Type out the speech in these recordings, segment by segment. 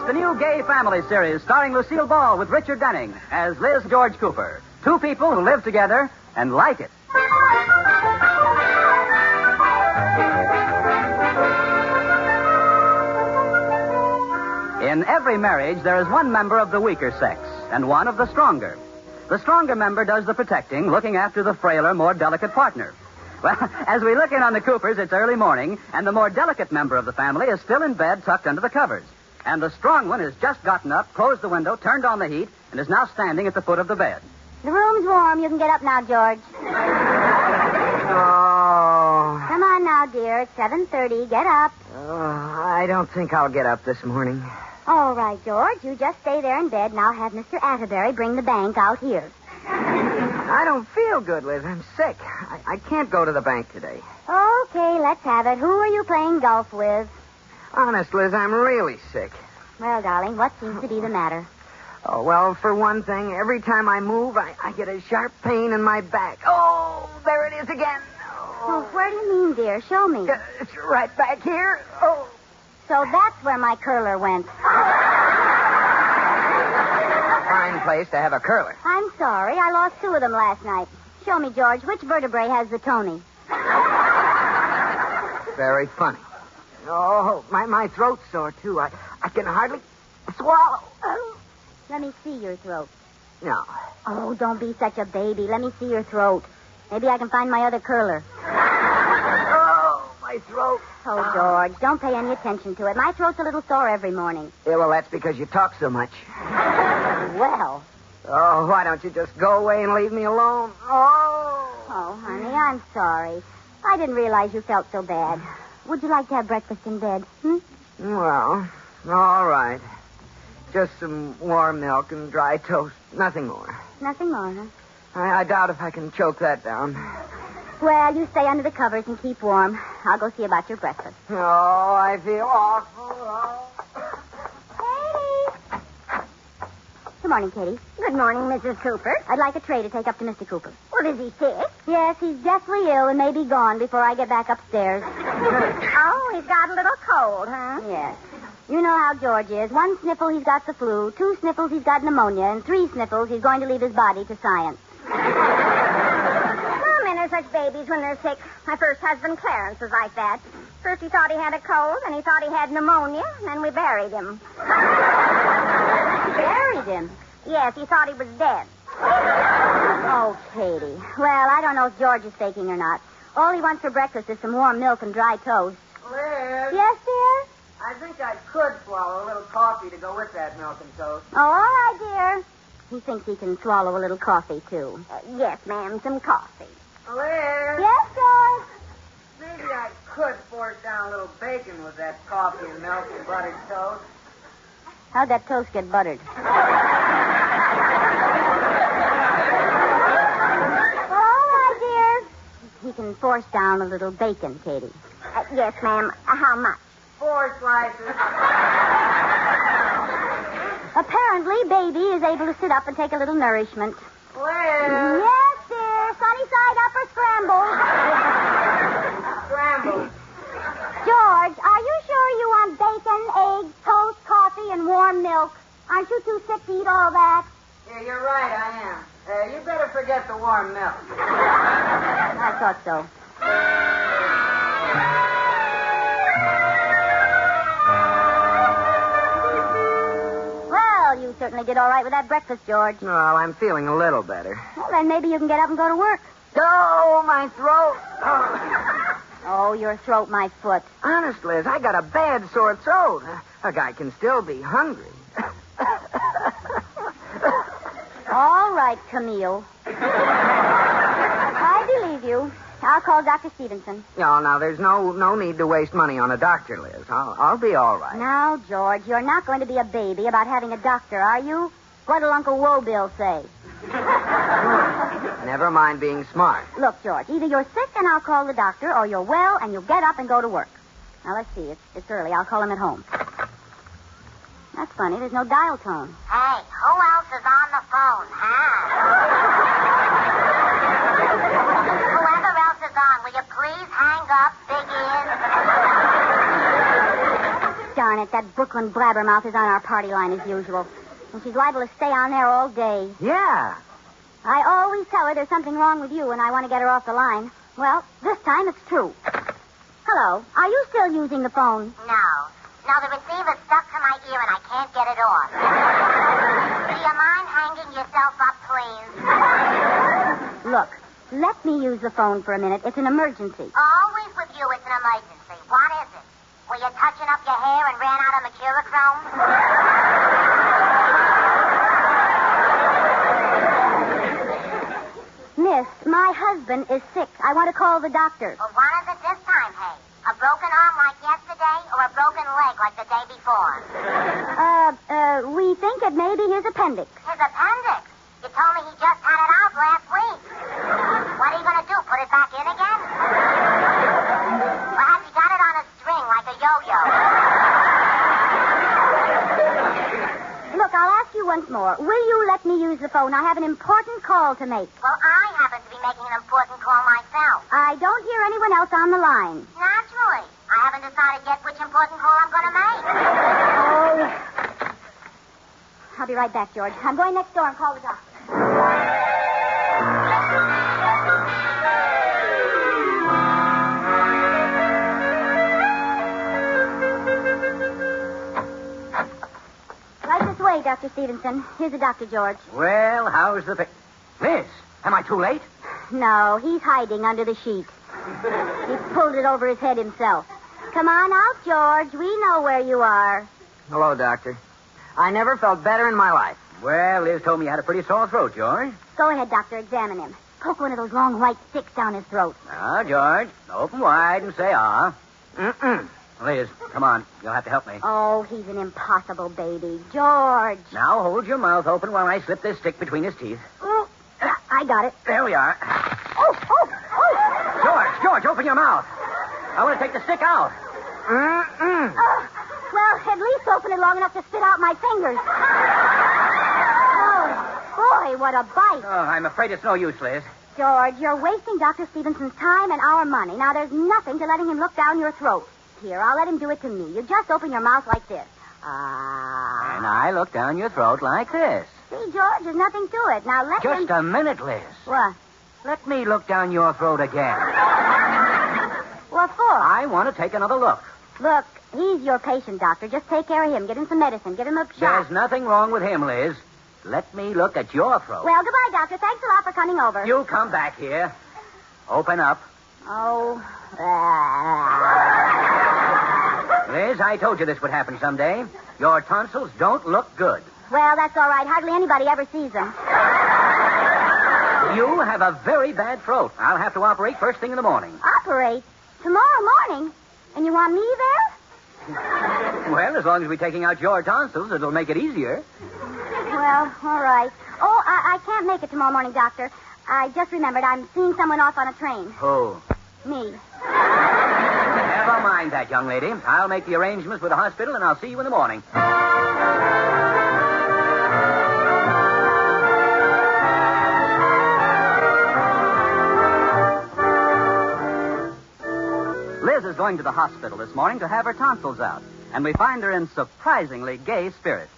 It's the new gay family series starring Lucille Ball with Richard Denning as Liz and George Cooper. Two people who live together and like it. In every marriage, there is one member of the weaker sex and one of the stronger. The stronger member does the protecting, looking after the frailer, more delicate partner. Well, as we look in on the Coopers, it's early morning, and the more delicate member of the family is still in bed, tucked under the covers. And the strong one has just gotten up, closed the window, turned on the heat, and is now standing at the foot of the bed. The room's warm. You can get up now, George. Oh. Come on now, dear. It's 7:30. Get up. I don't think I'll get up this morning. All right, George. You just stay there in bed, and I'll have Mr. Atterbury bring the bank out here. I don't feel good, Liz. I'm sick. I can't go to the bank today. Okay, let's have it. Who are you playing golf with? Honest, Liz, I'm really sick. Well, darling, what seems to be the matter? Oh, well, for one thing, every time I move, I get a sharp pain in my back. Oh, there it is again. Oh, where do you mean, dear? Show me. It's right back here. Oh. So that's where my curler went. Fine place to have a curler. I'm sorry. I lost 2 of them last night. Show me, George, which vertebrae has the Tony? Very funny. Oh, my throat's sore, too. I can hardly swallow. Oh. Let me see your throat. No. Oh, don't be such a baby. Let me see your throat. Maybe I can find my other curler. Oh, my throat. Oh, George, don't pay any attention to it. My throat's a little sore every morning. Yeah, well, that's because you talk so much. Well. Oh, why don't you just go away and leave me alone? Oh. Oh, honey, I'm sorry. I didn't realize you felt so bad. Would you like to have breakfast in bed? Well, all right. Just some warm milk and dry toast. Nothing more. Nothing more, huh? I doubt if I can choke that down. Well, you stay under the covers and keep warm. I'll go see about your breakfast. Oh, I feel awful. Katie! Good morning, Katie. Good morning, Mrs. Cooper. I'd like a tray to take up to Mr. Cooper. Well, is he sick? Yes, he's deathly ill and may be gone before I get back upstairs. Oh, he's got a little cold, huh? Yes. You know how George is. 1 sniffle, he's got the flu. 2 sniffles, he's got pneumonia. And 3 sniffles, he's going to leave his body to science. Well, men are such babies when they're sick. My first husband, Clarence, was like that. First he thought he had a cold, then he thought he had pneumonia, and then we buried him. Buried him? Yes, he thought he was dead. Oh, Katie. Well, I don't know if George is faking or not. All he wants for breakfast is some warm milk and dry toast. Liz? Yes, dear? I think I could swallow a little coffee to go with that milk and toast. Oh, all right, dear. He thinks he can swallow a little coffee, too. Yes, ma'am, some coffee. Liz? Yes, George? Maybe I could force down a little bacon with that coffee and milk and buttered toast. How'd that toast get buttered? All right, dear. He can force down a little bacon, Katie. Yes, ma'am. How much? 4 slices. Apparently, baby is able to sit up and take a little nourishment. Liz? Yes, dear. Sunny side up or scrambled? Scrambled. George, are you sure you want bacon, eggs, toast, coffee, and warm milk? Aren't you too sick to eat all that? Yeah, you're right, I am. You better forget the warm milk. I thought so. Well, you certainly did all right with that breakfast, George. Well, I'm feeling a little better. Well, then maybe you can get up and go to work. Oh, my throat. Oh, your throat, my foot. Honest, Liz, I got a bad sore throat. A guy can still be hungry. All right, Camille. I believe you. I'll call Dr. Stevenson. No, now, there's no need to waste money on a doctor, Liz. I'll be all right. Now, George, you're not going to be a baby about having a doctor, are you? What'll Uncle Wobill say? Never mind being smart. Look, George, either you're sick and I'll call the doctor, or you're well and you'll get up and go to work. Now, let's see. It's early. I'll call him at home. That's funny. There's no dial tone. Hey, who else is on the phone, huh? Whoever else is on, will you please hang up, big ears? Darn it, that Brooklyn blabbermouth is on our party line as usual. And she's liable to stay on there all day. Yeah. I always tell her there's something wrong with you when I want to get her off the line. Well, this time it's true. Hello. Are you still using the phone? No. No, the receiver's stuck to my ear and I can't get it off. Do you mind hanging yourself up, please? Look, let me use the phone for a minute. It's an emergency. Always with you, it's an emergency. What is it? Were you touching up your hair and ran out of mercurochrome? Miss, my husband is sick. I want to call the doctor. Well, what is it this time, hey? A broken arm like yesterday or a broken leg like the day before? We think it may be his appendix. His appendix? You told me he just had it out last week. What are you going to do, put it back in again? Or have you got it on a string like a yo-yo? Look, I'll ask you once more. Will you let me use the phone? I have an important call to make. Well, I happen to be making an important call myself. I don't hear anyone else on the line. Naturally. I haven't decided yet which important call I'm going to make. Oh. I'll be right back, George. I'm going next door and call the doctor. Right this way, Dr. Stevenson. Here's the doctor, George. Well, how's the... Liz, am I too late? No, he's hiding under the sheet. He pulled it over his head himself. Come on out, George. We know where you are. Hello, Doctor. I never felt better in my life. Well, Liz told me you had a pretty sore throat, George. Go ahead, Doctor. Examine him. Poke one of those long white sticks down his throat. Now, George, open wide and say ah. Mm-mm. Liz, come on. You'll have to help me. Oh, he's an impossible baby. George. Now, hold your mouth open while I slip this stick between his teeth. Oh, I got it. There we are. Oh. George, open your mouth. I want to take the stick out. Mm-mm. Well, at least open it long enough to spit out my fingers. Oh, boy, what a bite. Oh, I'm afraid it's no use, Liz. George, you're wasting Dr. Stevenson's time and our money. Now, there's nothing to letting him look down your throat. Here, I'll let him do it to me. You just open your mouth like this. Ah. And I look down your throat like this. See, George, there's nothing to it. Now, let him... Just a minute, Liz. What? Let me look down your throat again. What for? I want to take another look. Look, he's your patient, Doctor. Just take care of him. Get him some medicine. Get him a shot. There's nothing wrong with him, Liz. Let me look at your throat. Well, goodbye, Doctor. Thanks a lot for coming over. You come back here. Open up. Oh. Liz, I told you this would happen someday. Your tonsils don't look good. Well, that's all right. Hardly anybody ever sees them. You have a very bad throat. I'll have to operate first thing in the morning. Operate? Tomorrow morning? And you want me there? Well, as long as we're taking out your tonsils, it'll make it easier. Well, all right. Oh, I can't make it tomorrow morning, Doctor. I just remembered I'm seeing someone off on a train. Who? Me. Never mind that, young lady. I'll make the arrangements with the hospital, and I'll see you in the morning. Liz is going to the hospital this morning to have her tonsils out, and we find her in surprisingly gay spirits.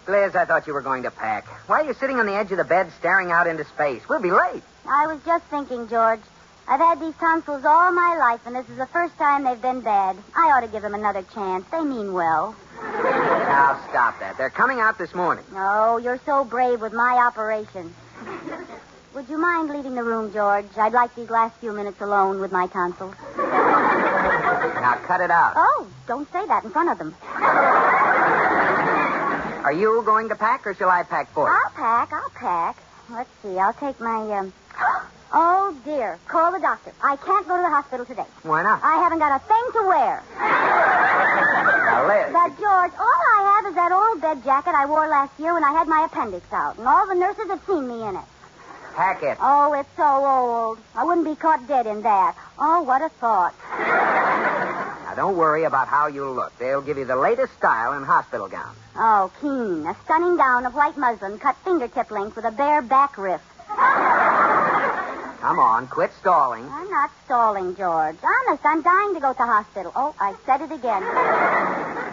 Liz, I thought you were going to pack. Why are you sitting on the edge of the bed staring out into space? We'll be late. I was just thinking, George. I've had these tonsils all my life, and this is the first time they've been bad. I ought to give them another chance. They mean well. Now, stop that. They're coming out this morning. Oh, you're so brave with my operation. Would you mind leaving the room, George? I'd like these last few minutes alone with my tonsils. Now, cut it out. Oh, don't say that in front of them. Are you going to pack, or shall I pack for you? I'll pack. Let's see, I'll take my, Oh, dear. Call the doctor. I can't go to the hospital today. Why not? I haven't got a thing to wear. Now, Liz. But, George, all I have is that old bed jacket I wore last year when I had my appendix out, and all the nurses have seen me in it. Pack it. Oh, it's so old. I wouldn't be caught dead in that. Oh, what a thought. Now, don't worry about how you look. They'll give you the latest style in hospital gowns. Oh, keen. A stunning gown of white muslin cut fingertip length with a bare back riff. Come on, quit stalling. I'm not stalling, George. Honest, I'm dying to go to the hospital. Oh, I said it again.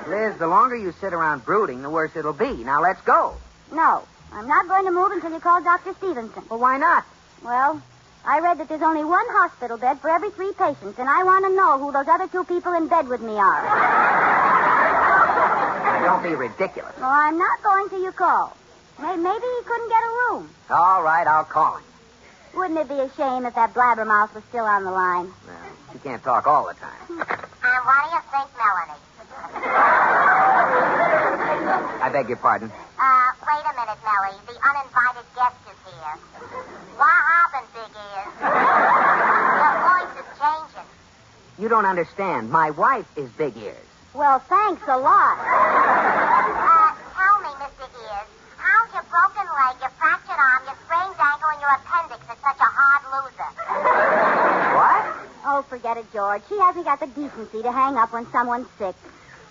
Liz, the longer you sit around brooding, the worse it'll be. Now let's go. No, I'm not going to move until you call Dr. Stevenson. Well, why not? Well, I read that there's only one hospital bed for every 3 patients, and I want to know who those other 2 people in bed with me are. Now, don't be ridiculous. Well, I'm not going till you call. Maybe he couldn't get a room. All right, I'll call him. Wouldn't it be a shame if that blabbermouth was still on the line? Well, she can't talk all the time. What do you think, Melanie? I beg your pardon. Wait a minute, Mellie. The uninvited guest is here. What happened, Big Ears? Your voice is changing. You don't understand. My wife is Big Ears. Well, thanks a lot. Tell me, Mr. Ears, how's your broken leg, your fractured arm, your sprained ankle, and your appendix are such a hard loser? What? Oh, forget it, George. She hasn't got the decency to hang up when someone's sick.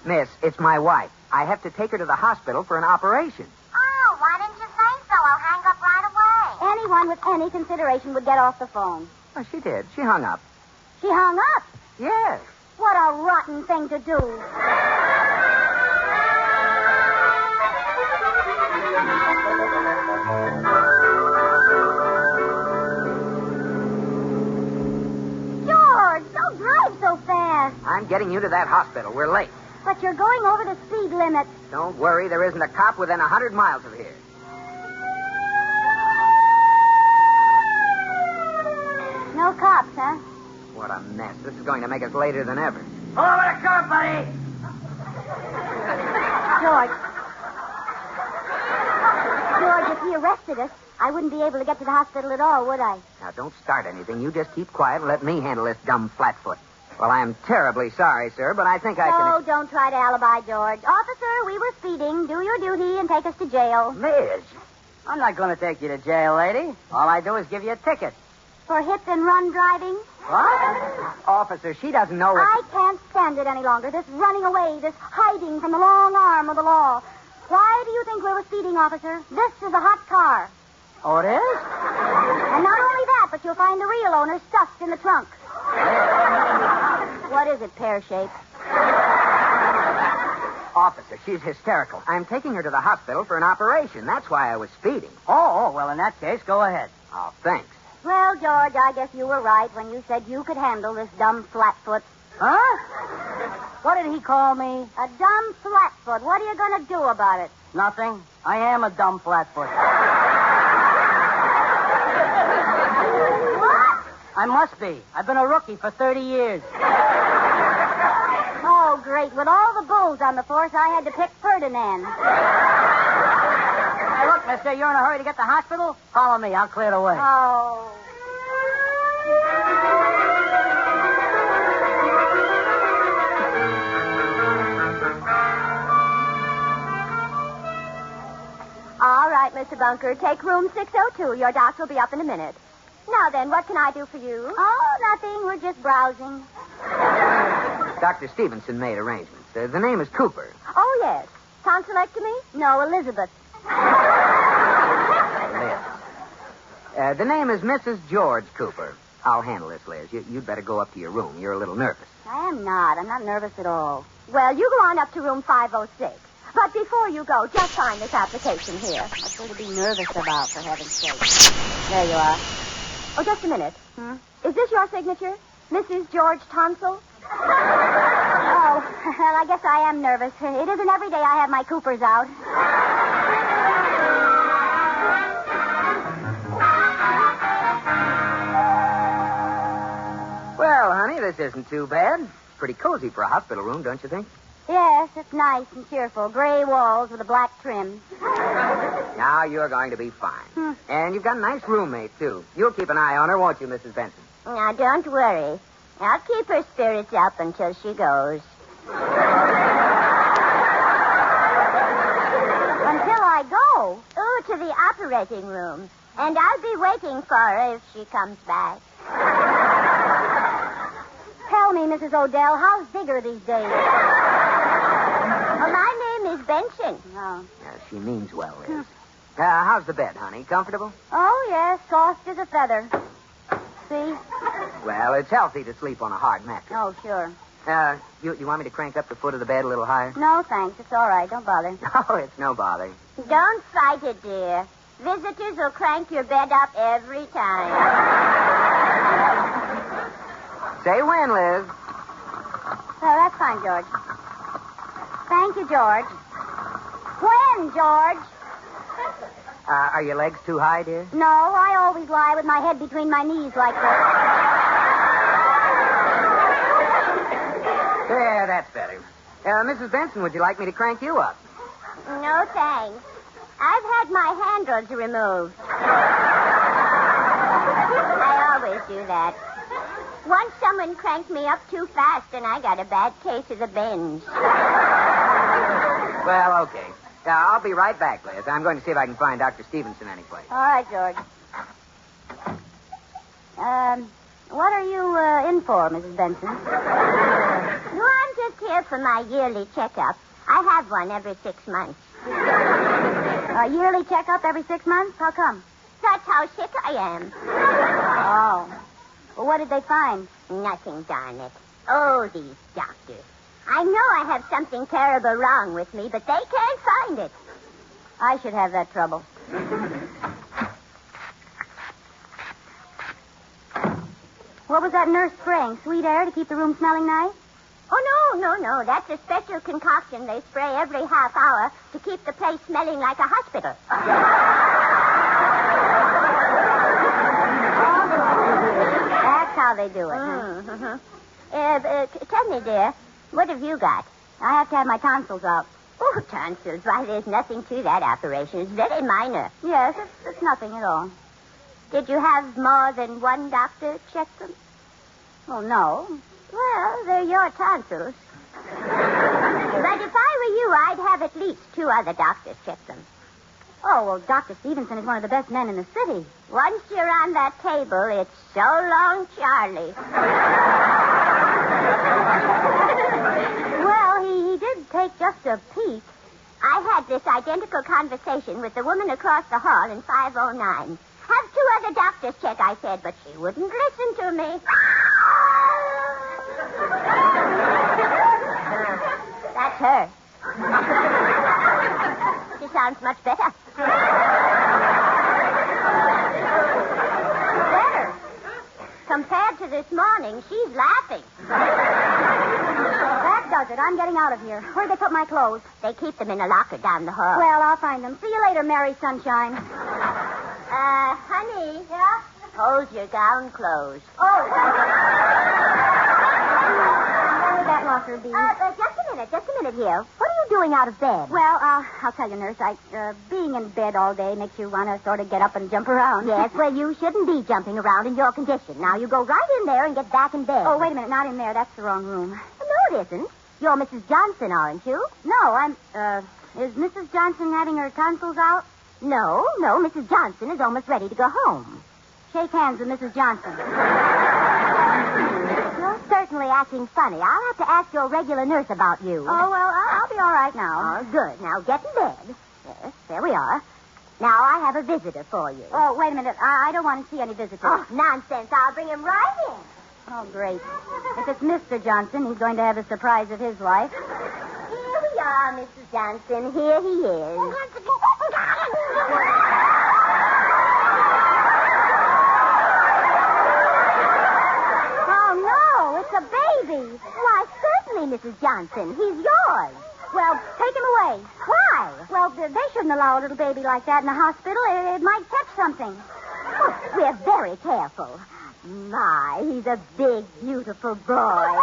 Miss, it's my wife. I have to take her to the hospital for an operation. Oh, why didn't you say so? I'll hang up right away. Anyone with any consideration would get off the phone. Oh, she did. She hung up. She hung up. Yes. What a rotten thing to do. George, don't drive so fast. I'm getting you to that hospital. We're late. But you're going over the speed limit. Don't worry. There isn't a cop within 100 miles of here. No cops, huh? What a mess. This is going to make us later than ever. Pull over the curb, buddy. George, if he arrested us, I wouldn't be able to get to the hospital at all, would I? Now, don't start anything. You just keep quiet and let me handle this dumb flatfoot. Well, I am terribly sorry, sir, but I think I can... Oh, don't try to alibi, George. Officer, we were speeding. Do your duty and take us to jail. Liz. I'm not going to take you to jail, lady. All I do is give you a ticket. For hit-and-run driving? What? Officer, she doesn't know what... I can't stand it any longer. This running away, this hiding from the long arm of the law. Why do you think we were speeding, officer? This is a hot car. Oh, it is? And not only that, but you'll find the real owner stuffed in the trunk. What is it, pear-shaped? Officer, she's hysterical. I'm taking her to the hospital for an operation. That's why I was speeding. Oh, well, in that case, go ahead. Oh, thanks. Well, George, I guess you were right when you said you could handle this dumb flatfoot. Huh? What did he call me? A dumb flatfoot. What are you going to do about it? Nothing. I am a dumb flatfoot. What? I must be. I've been a rookie for 30 years. Oh, great. With all the bulls on the force, I had to pick Ferdinand. Hey, look, mister, you're in a hurry to get to the hospital? Follow me. I'll clear the way. Oh. All right, Mr. Bunker. Take room 602. Your doctor will be up in a minute. Now then, what can I do for you? Oh, nothing. We're just browsing. Dr. Stevenson made arrangements. The name is Cooper. Oh, yes. Tonsillectomy? No, Elizabeth. Liz. The name is Mrs. George Cooper. I'll handle this, Liz. You'd better go up to your room. You're a little nervous. I am not. I'm not nervous at all. Well, you go on up to room 506. But before you go, just sign this application here. What's there to be nervous about, for heaven's sake? There you are. Oh, just a minute. Is this your signature? Mrs. George Tonsil? Oh, well, I guess I am nervous. It isn't every day I have my Coopers out. Well, honey, this isn't too bad. Pretty cozy for a hospital room, don't you think? Yes, it's nice and cheerful. Gray walls with a black trim. Now you're going to be fine. And you've got a nice roommate, too. You'll keep an eye on her, won't you, Mrs. Benson? Now, don't worry. I'll keep her spirits up until she goes. Until I go? Oh, to the operating room. And I'll be waiting for her if she comes back. Tell me, Mrs. Odell, how's Digger these days? Well, my name is Benson. Oh. Yeah, she means well, Liz. How's the bed, honey? Comfortable? Oh, yes, soft as a feather. see? Well, it's healthy to sleep on a hard mattress. Oh, sure. You want me to crank up the foot of the bed a little higher? No, thanks. It's all right. Don't bother. Oh, it's no bother. Don't fight it, dear. Visitors will crank your bed up every time. Say when, Liz. Well, that's fine, George. Thank you, George. When, George? Are your legs too high, dear? No, I always lie with my head between my knees like this. There, that's better. Mrs. Benson, would you like me to crank you up? No, thanks. I've had my handles removed. I always do that. Once someone cranked me up too fast, and I got a bad case of the bends. Well, okay. I'll be right back, Liz. I'm going to see if I can find Dr. Stevenson anyplace. All right, George. What are you in for, Mrs. Benson? No, I'm just here for my yearly checkup. I have one every 6 months. A yearly checkup every 6 months? How come? That's how sick I am. Oh. Well, what did they find? Nothing, darn it. Oh, these doctors. I know I have something terrible wrong with me, but they can't find it. I should have that trouble. What was that nurse spraying? Sweet air to keep the room smelling nice? Oh, no. That's a special concoction they spray every half hour to keep the place smelling like a hospital. That's how they do it. Mm-hmm. Tell me, dear, what have you got? I have to have my tonsils out. Oh, tonsils. Why, there's nothing to that operation. It's very minor. Yes, it's nothing at all. Did you have more than one doctor check them? Oh, no. Well, they're your tonsils. But if I were you, I'd have at least 2 other doctors check them. Oh, well, Dr. Stevenson is one of the best men in the city. Once you're on that table, it's so long, Charlie. Well, he did take just a peek. I had this identical conversation with the woman across the hall in 509. Have 2 other doctors check, I said, but she wouldn't listen to me. That's her. She sounds much better. Better. Compared to this morning, she's laughing. That does it. I'm getting out of here. Where'd they put my clothes? They keep them in a locker down the hall. Well, I'll find them. See you later, Mary Sunshine. Honey. Yeah? Hold your gown closed. Oh. Where would that locker be? Just a minute here. What are you doing out of bed? Well, I'll tell you, nurse. Being in bed all day makes you want to sort of get up and jump around. Yes, well, you shouldn't be jumping around in your condition. Now, you go right in there and get back in bed. Oh, wait a minute. Not in there. That's the wrong room. No, it isn't. You're Mrs. Johnson, aren't you? No, I'm, is Mrs. Johnson having her tonsils out? No, Mrs. Johnson is almost ready to go home. Shake hands with Mrs. Johnson. You're certainly acting funny. I'll have to ask your regular nurse about you. Oh, well, I'll be all right now. Oh, good. Now, get in bed. Yes, there we are. Now, I have a visitor for you. Oh, wait a minute. I don't want to see any visitors. Oh, nonsense. I'll bring him right in. Oh, great. If it's Mr. Johnson, he's going to have a surprise of his life. Here we are, Mrs. Johnson. Here he is. Oh, no, it's a baby. Why, certainly, Mrs. Johnson. He's yours. Well, take him away. Why? Well, they shouldn't allow a little baby like that in the hospital. It might catch something. Oh, we're very careful. My, he's a big, beautiful boy.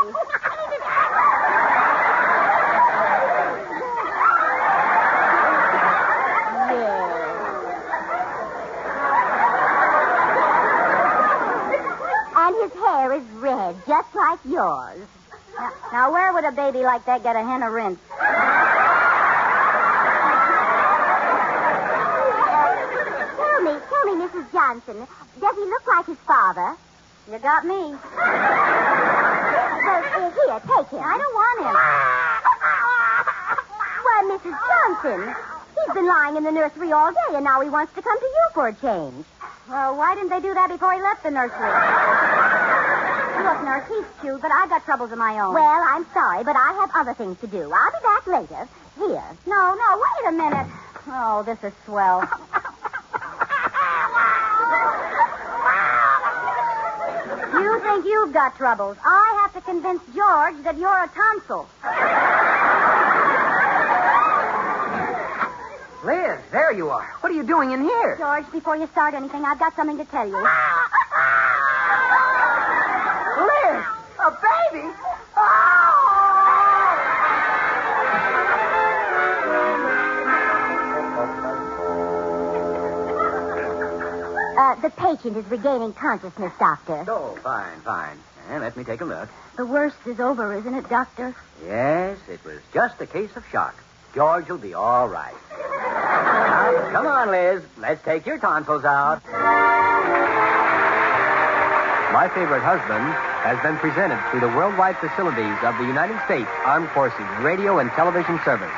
And his hair is red, just like yours. Now, where would a baby like that get a henna rinse? Tell me, Mrs. Johnson, does he look like his father? You got me. Well, here, take him. I don't want him. Why, Mrs. Johnson, he's been lying in the nursery all day, and now he wants to come to you for a change. Well, why didn't they do that before he left the nursery? Look, Nurse, he's cute, but I've got troubles of my own. Well, I'm sorry, but I have other things to do. I'll be back later. Here. No, wait a minute. Oh, this is swell. You think you've got troubles. I have to convince George that you're a tonsil. Liz, there you are. What are you doing in here? George, before you start anything, I've got something to tell you. Liz, a baby? The patient is regaining consciousness, Doctor. Oh, fine. Let me take a look. The worst is over, isn't it, Doctor? Yes, it was just a case of shock. George will be all right. Now, come on, Liz. Let's take your tonsils out. My Favorite Husband has been presented through the worldwide facilities of the United States Armed Forces Radio and Television Service.